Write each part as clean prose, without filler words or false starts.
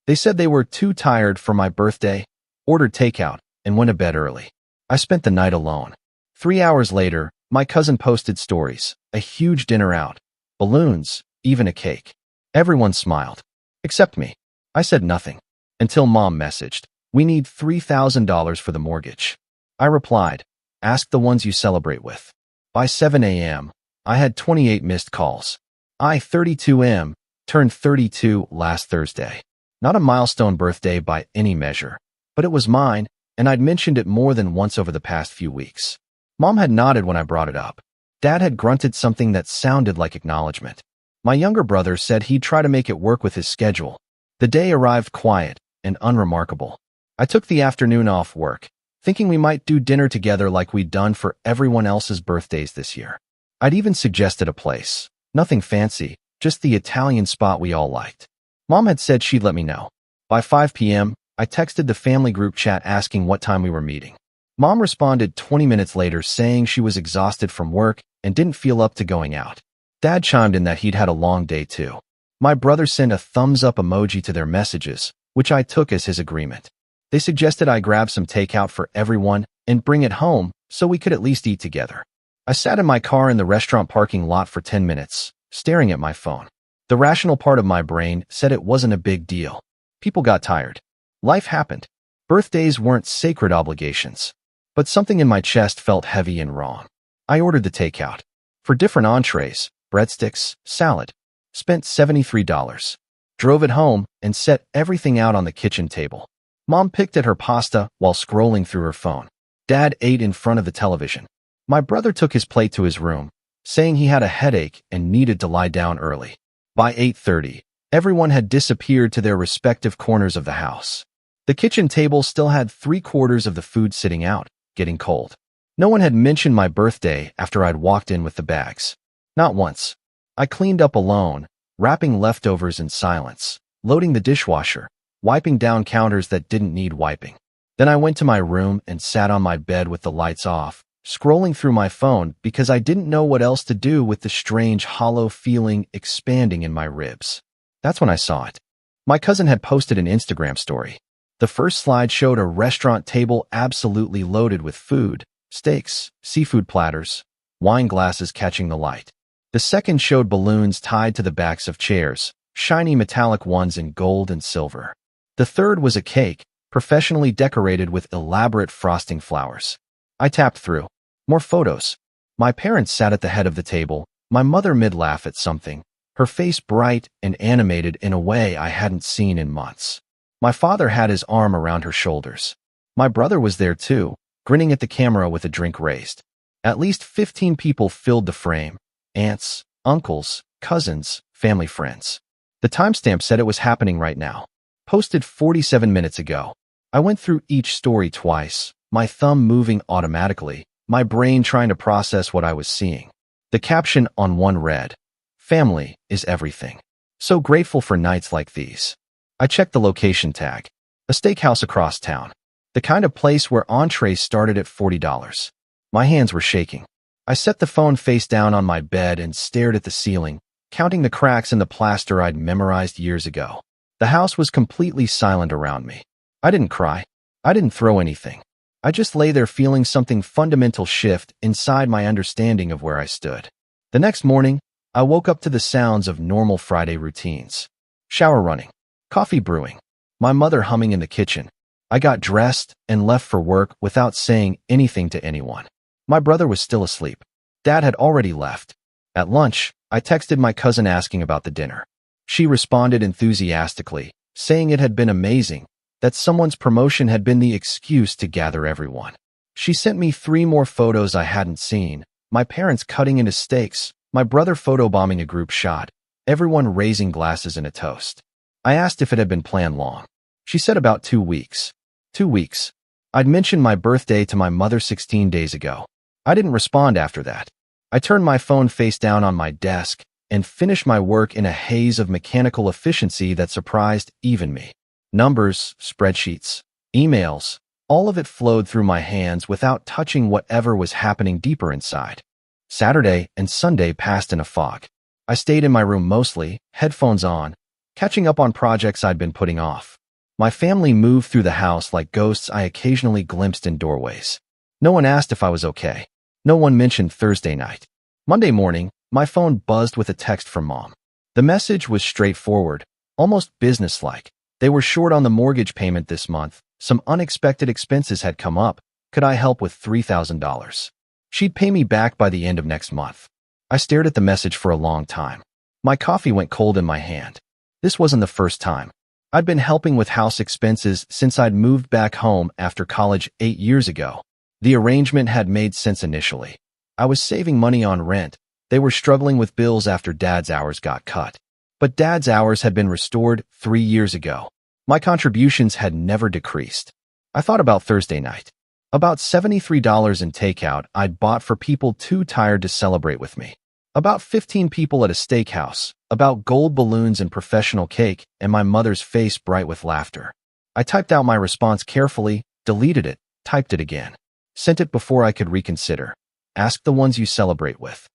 They said they were too tired for my birthday, ordered takeout, and went to bed early. I spent the night alone. 3 hours later, my cousin posted stories, a huge dinner out, balloons, even a cake. Everyone smiled. Except me. I said nothing. Until Mom messaged, "We need $3,000 for the mortgage." I replied, "Ask the ones you celebrate with." By 7 a.m., I had 28 missed calls. I, 32M, turned 32 last Thursday. Not a milestone birthday by any measure, but it was mine, and I'd mentioned it more than once over the past few weeks. Mom had nodded when I brought it up. Dad had grunted something that sounded like acknowledgement. My younger brother said he'd try to make it work with his schedule. The day arrived quiet and unremarkable. I took the afternoon off work, thinking we might do dinner together like we'd done for everyone else's birthdays this year. I'd even suggested a place. Nothing fancy, just the Italian spot we all liked. Mom had said she'd let me know. By 5 p.m., I texted the family group chat asking what time we were meeting. Mom responded 20 minutes later saying she was exhausted from work and didn't feel up to going out. Dad chimed in that he'd had a long day too. My brother sent a thumbs-up emoji to their messages, which I took as his agreement. They suggested I grab some takeout for everyone and bring it home so we could at least eat together. I sat in my car in the restaurant parking lot for 10 minutes, staring at my phone. The rational part of my brain said it wasn't a big deal. People got tired. Life happened. Birthdays weren't sacred obligations. But something in my chest felt heavy and wrong. I ordered the takeout. For different entrees, breadsticks, salad. Spent $73. Drove it home and set everything out on the kitchen table. Mom picked at her pasta while scrolling through her phone. Dad ate in front of the television. My brother took his plate to his room, saying he had a headache and needed to lie down early. By 8:30, everyone had disappeared to their respective corners of the house. The kitchen table still had 3/4 of the food sitting out, getting cold. No one had mentioned my birthday after I'd walked in with the bags. Not once. I cleaned up alone, wrapping leftovers in silence, loading the dishwasher, wiping down counters that didn't need wiping. Then I went to my room and sat on my bed with the lights off, scrolling through my phone because I didn't know what else to do with the strange hollow feeling expanding in my ribs. That's when I saw it. My cousin had posted an Instagram story. The first slide showed a restaurant table absolutely loaded with food, steaks, seafood platters, wine glasses catching the light. The second showed balloons tied to the backs of chairs, shiny metallic ones in gold and silver. The third was a cake, professionally decorated with elaborate frosting flowers. I tapped through. More photos. My parents sat at the head of the table, my mother mid-laugh at something, her face bright and animated in a way I hadn't seen in months. My father had his arm around her shoulders. My brother was there too, grinning at the camera with a drink raised. At least 15 people filled the frame. Aunts, uncles, cousins, family friends. The timestamp said it was happening right now. Posted 47 minutes ago. I went through each story twice, my thumb moving automatically, my brain trying to process what I was seeing. The caption on one read, "Family is everything. So grateful for nights like these." I checked the location tag. A steakhouse across town. The kind of place where entrees started at $40. My hands were shaking. I set the phone face down on my bed and stared at the ceiling, counting the cracks in the plaster I'd memorized years ago. The house was completely silent around me. I didn't cry. I didn't throw anything. I just lay there feeling something fundamental shift inside my understanding of where I stood. The next morning, I woke up to the sounds of normal Friday routines. Shower running. Coffee brewing. My mother humming in the kitchen. I got dressed and left for work without saying anything to anyone. My brother was still asleep. Dad had already left. At lunch, I texted my cousin asking about the dinner. She responded enthusiastically, saying it had been amazing, that someone's promotion had been the excuse to gather everyone. She sent me 3 more photos I hadn't seen, my parents cutting into steaks, my brother photobombing a group shot, everyone raising glasses in a toast. I asked if it had been planned long. She said about 2 weeks. 2 weeks. I'd mentioned my birthday to my mother 16 days ago. I didn't respond after that. I turned my phone face down on my desk and finished my work in a haze of mechanical efficiency that surprised even me. Numbers, spreadsheets, emails, all of it flowed through my hands without touching whatever was happening deeper inside. Saturday and Sunday passed in a fog. I stayed in my room mostly, headphones on, catching up on projects I'd been putting off. My family moved through the house like ghosts I occasionally glimpsed in doorways. No one asked if I was okay. No one mentioned Thursday night. Monday morning, my phone buzzed with a text from Mom. The message was straightforward, almost businesslike. They were short on the mortgage payment this month. Some unexpected expenses had come up. Could I help with $3,000? She'd pay me back by the end of next month. I stared at the message for a long time. My coffee went cold in my hand. This wasn't the first time. I'd been helping with house expenses since I'd moved back home after college 8 years ago. The arrangement had made sense initially. I was saving money on rent. They were struggling with bills after Dad's hours got cut. But Dad's hours had been restored 3 years ago. My contributions had never decreased. I thought about Thursday night. About $73 in takeout I'd bought for people too tired to celebrate with me. About 15 people at a steakhouse. About gold balloons and professional cake, and my mother's face bright with laughter. I typed out my response carefully, deleted it, typed it again. Sent it before I could reconsider. Ask the ones you celebrate with.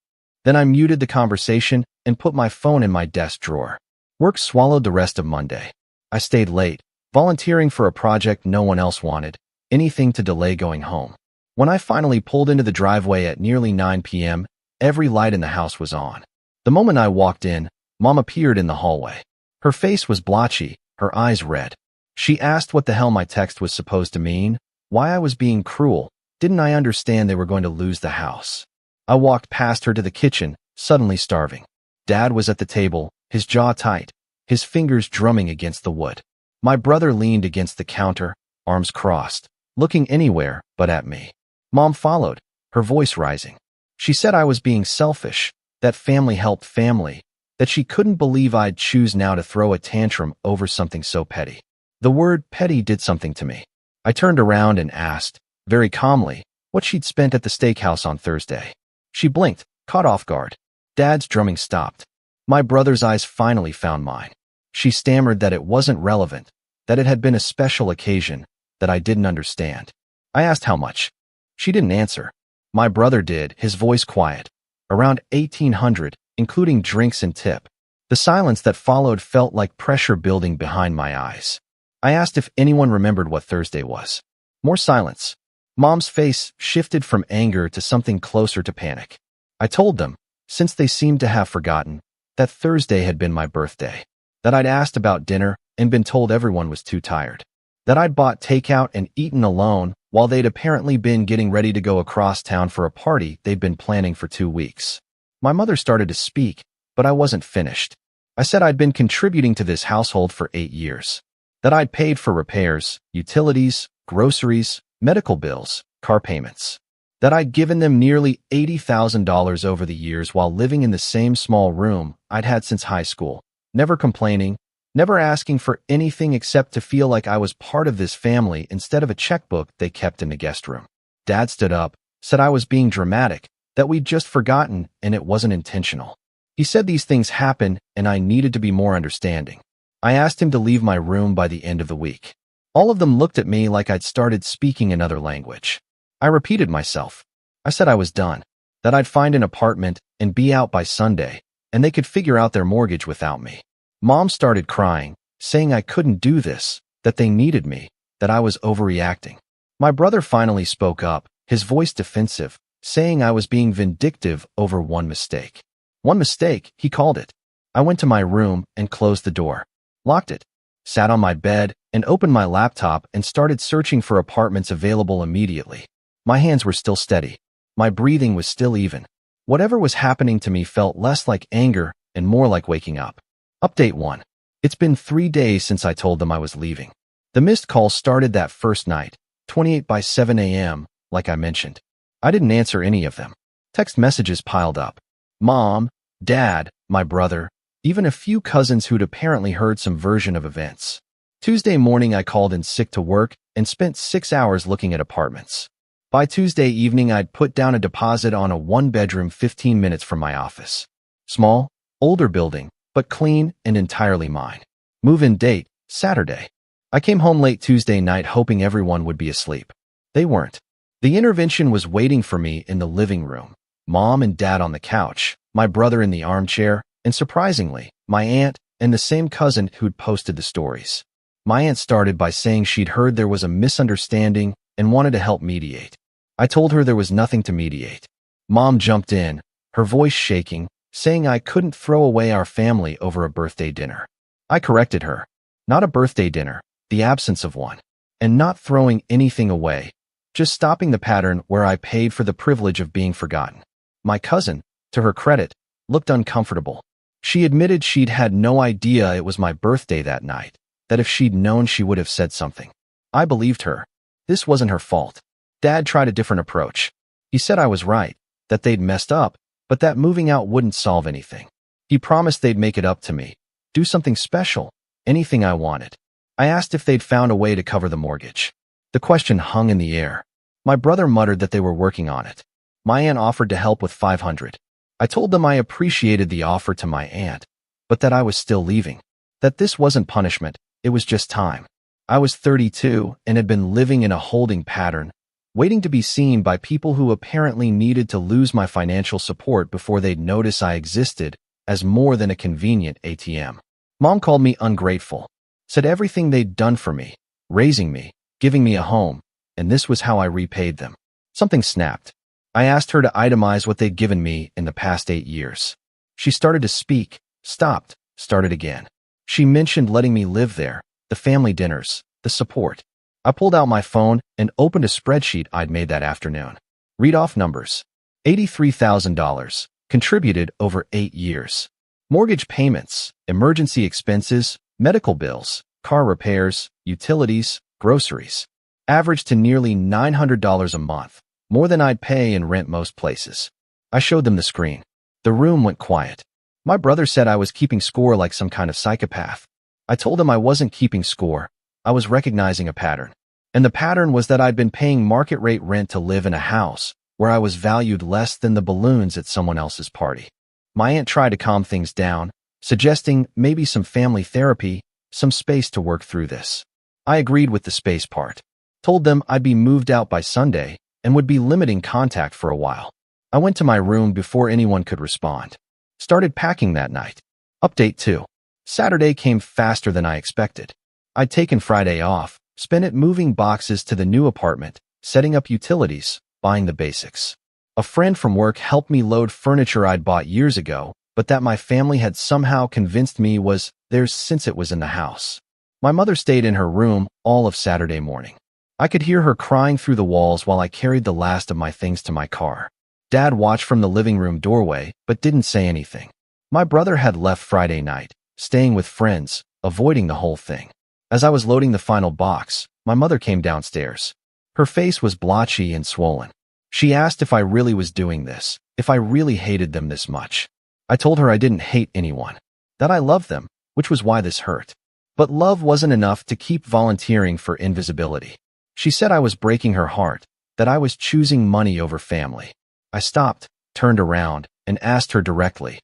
Then I muted the conversation and put my phone in my desk drawer. Work swallowed the rest of Monday. I stayed late, volunteering for a project no one else wanted, anything to delay going home. When I finally pulled into the driveway at nearly 9 p.m., every light in the house was on. The moment I walked in, Mom appeared in the hallway. Her face was blotchy, her eyes red. She asked what the hell my text was supposed to mean, why I was being cruel. Didn't I understand they were going to lose the house? I walked past her to the kitchen, suddenly starving. Dad was at the table, his jaw tight, his fingers drumming against the wood. My brother leaned against the counter, arms crossed, looking anywhere but at me. Mom followed, her voice rising. She said I was being selfish, that family helped family, that she couldn't believe I'd choose now to throw a tantrum over something so petty. The word petty did something to me. I turned around and asked, very calmly, what she'd spent at the steakhouse on Thursday. She blinked, caught off guard. Dad's drumming stopped. My brother's eyes finally found mine. She stammered that it wasn't relevant, that it had been a special occasion, that I didn't understand. I asked how much. She didn't answer. My brother did, his voice quiet. Around 1,800, including drinks and tip. The silence that followed felt like pressure building behind my eyes. I asked if anyone remembered what Thursday was. More silence. Mom's face shifted from anger to something closer to panic. I told them, since they seemed to have forgotten, that Thursday had been my birthday. That I'd asked about dinner and been told everyone was too tired. That I'd bought takeout and eaten alone while they'd apparently been getting ready to go across town for a party they'd been planning for 2 weeks. My mother started to speak, but I wasn't finished. I said I'd been contributing to this household for 8 years. That I'd paid for repairs, utilities, groceries, medical bills, car payments. That I'd given them nearly $80,000 over the years while living in the same small room I'd had since high school, never complaining, never asking for anything except to feel like I was part of this family instead of a checkbook they kept in the guest room. Dad stood up, said I was being dramatic, that we'd just forgotten and it wasn't intentional. He said these things happen and I needed to be more understanding. I asked him to leave my room by the end of the week. All of them looked at me like I'd started speaking another language. I repeated myself. I said I was done, that I'd find an apartment and be out by Sunday, and they could figure out their mortgage without me. Mom started crying, saying I couldn't do this, that they needed me, that I was overreacting. My brother finally spoke up, his voice defensive, saying I was being vindictive over one mistake. One mistake, he called it. I went to my room and closed the door, locked it, sat on my bed, and opened my laptop and started searching for apartments available immediately. My hands were still steady. My breathing was still even. Whatever was happening to me felt less like anger and more like waking up. Update 1. It's been 3 days since I told them I was leaving. The missed call started that first night, 28 by 7 a.m., like I mentioned. I didn't answer any of them. Text messages piled up. Mom, Dad, my brother, even a few cousins who'd apparently heard some version of events. Tuesday morning I called in sick to work and spent 6 hours looking at apartments. By Tuesday evening I'd put down a deposit on a 1-bedroom 15 minutes from my office. Small, older building, but clean and entirely mine. Move-in date, Saturday. I came home late Tuesday night hoping everyone would be asleep. They weren't. The intervention was waiting for me in the living room. Mom and Dad on the couch, my brother in the armchair, and surprisingly, my aunt and the same cousin who'd posted the stories. My aunt started by saying she'd heard there was a misunderstanding and wanted to help mediate. I told her there was nothing to mediate. Mom jumped in, her voice shaking, saying I couldn't throw away our family over a birthday dinner. I corrected her. Not a birthday dinner, the absence of one. And not throwing anything away, just stopping the pattern where I paid for the privilege of being forgotten. My cousin, to her credit, looked uncomfortable. She admitted she'd had no idea it was my birthday that night, that if she'd known she would have said something. I believed her. This wasn't her fault. Dad tried a different approach. He said I was right, that they'd messed up, but that moving out wouldn't solve anything. He promised they'd make it up to me, do something special, anything I wanted. I asked if they'd found a way to cover the mortgage. The question hung in the air. My brother muttered that they were working on it. My aunt offered to help with $500. I told them I appreciated the offer to my aunt, but that I was still leaving. That this wasn't punishment, it was just time. I was 32 and had been living in a holding pattern, waiting to be seen by people who apparently needed to lose my financial support before they'd notice I existed as more than a convenient ATM. Mom called me ungrateful, said everything they'd done for me, raising me, giving me a home, and this was how I repaid them. Something snapped. I asked her to itemize what they'd given me in the past 8 years. She started to speak, stopped, started again. She mentioned letting me live there, the family dinners, the support. I pulled out my phone and opened a spreadsheet I'd made that afternoon. Read off numbers. $83,000, contributed over 8 years. Mortgage payments, emergency expenses, medical bills, car repairs, utilities, groceries. Averaged to nearly $900 a month, more than I'd pay in rent most places. I showed them the screen. The room went quiet. My brother said I was keeping score like some kind of psychopath. I told him I wasn't keeping score. I was recognizing a pattern. And the pattern was that I'd been paying market rate rent to live in a house where I was valued less than the balloons at someone else's party. My aunt tried to calm things down, suggesting maybe some family therapy, some space to work through this. I agreed with the space part. Told them I'd be moved out by Sunday and would be limiting contact for a while. I went to my room before anyone could respond. Started packing that night. Update 2. Saturday came faster than I expected. I'd taken Friday off, spent it moving boxes to the new apartment, setting up utilities, buying the basics. A friend from work helped me load furniture I'd bought years ago, but that my family had somehow convinced me was theirs since it was in the house. My mother stayed in her room all of Saturday morning. I could hear her crying through the walls while I carried the last of my things to my car. Dad watched from the living room doorway, but didn't say anything. My brother had left Friday night, staying with friends, avoiding the whole thing. As I was loading the final box, my mother came downstairs. Her face was blotchy and swollen. She asked if I really was doing this, if I really hated them this much. I told her I didn't hate anyone, that I loved them, which was why this hurt. But love wasn't enough to keep volunteering for invisibility. She said I was breaking her heart, that I was choosing money over family. I stopped, turned around, and asked her directly,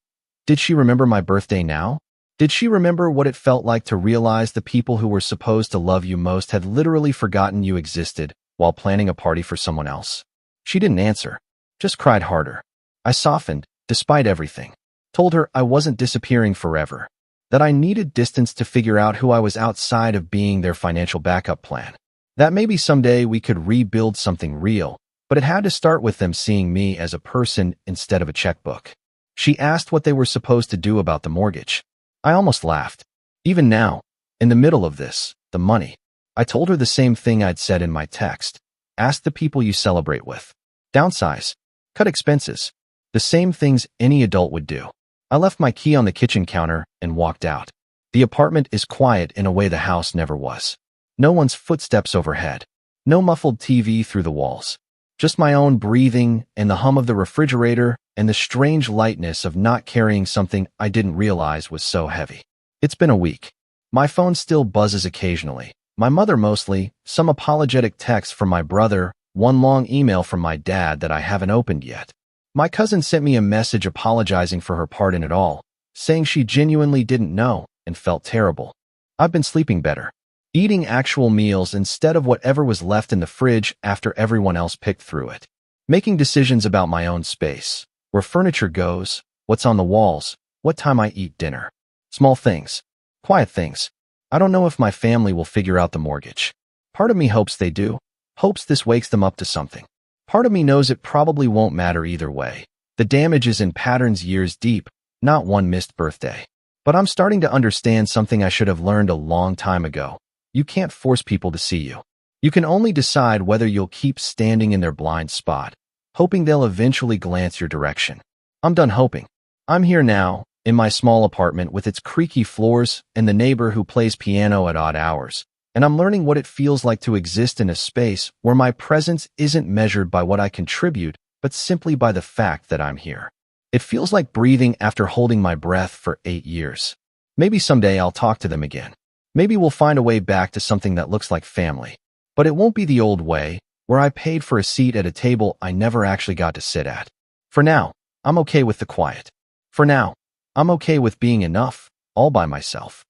did she remember my birthday now? Did she remember what it felt like to realize the people who were supposed to love you most had literally forgotten you existed while planning a party for someone else? She didn't answer, just cried harder. I softened, despite everything. Told her I wasn't disappearing forever, that I needed distance to figure out who I was outside of being their financial backup plan. That maybe someday we could rebuild something real, but it had to start with them seeing me as a person instead of a checkbook. She asked what they were supposed to do about the mortgage. I almost laughed. Even now, in the middle of this, the money. I told her the same thing I'd said in my text. Ask the people you celebrate with. Downsize. Cut expenses. The same things any adult would do. I left my key on the kitchen counter and walked out. The apartment is quiet in a way the house never was. No one's footsteps overhead. No muffled TV through the walls. Just my own breathing and the hum of the refrigerator and the strange lightness of not carrying something I didn't realize was so heavy. It's been a week. My phone still buzzes occasionally. My mother mostly, some apologetic text from my brother, one long email from my dad that I haven't opened yet. My cousin sent me a message apologizing for her part in it all, saying she genuinely didn't know and felt terrible. I've been sleeping better. Eating actual meals instead of whatever was left in the fridge after everyone else picked through it. Making decisions about my own space, where furniture goes, what's on the walls, what time I eat dinner. Small things. Quiet things. I don't know if my family will figure out the mortgage. Part of me hopes they do, hopes this wakes them up to something. Part of me knows it probably won't matter either way. The damage is in patterns years deep, not one missed birthday. But I'm starting to understand something I should have learned a long time ago. You can't force people to see you. You can only decide whether you'll keep standing in their blind spot, hoping they'll eventually glance your direction. I'm done hoping. I'm here now, in my small apartment with its creaky floors and the neighbor who plays piano at odd hours, and I'm learning what it feels like to exist in a space where my presence isn't measured by what I contribute, but simply by the fact that I'm here. It feels like breathing after holding my breath for 8 years. Maybe someday I'll talk to them again. Maybe we'll find a way back to something that looks like family. But it won't be the old way, where I paid for a seat at a table I never actually got to sit at. For now, I'm okay with the quiet. For now, I'm okay with being enough, all by myself.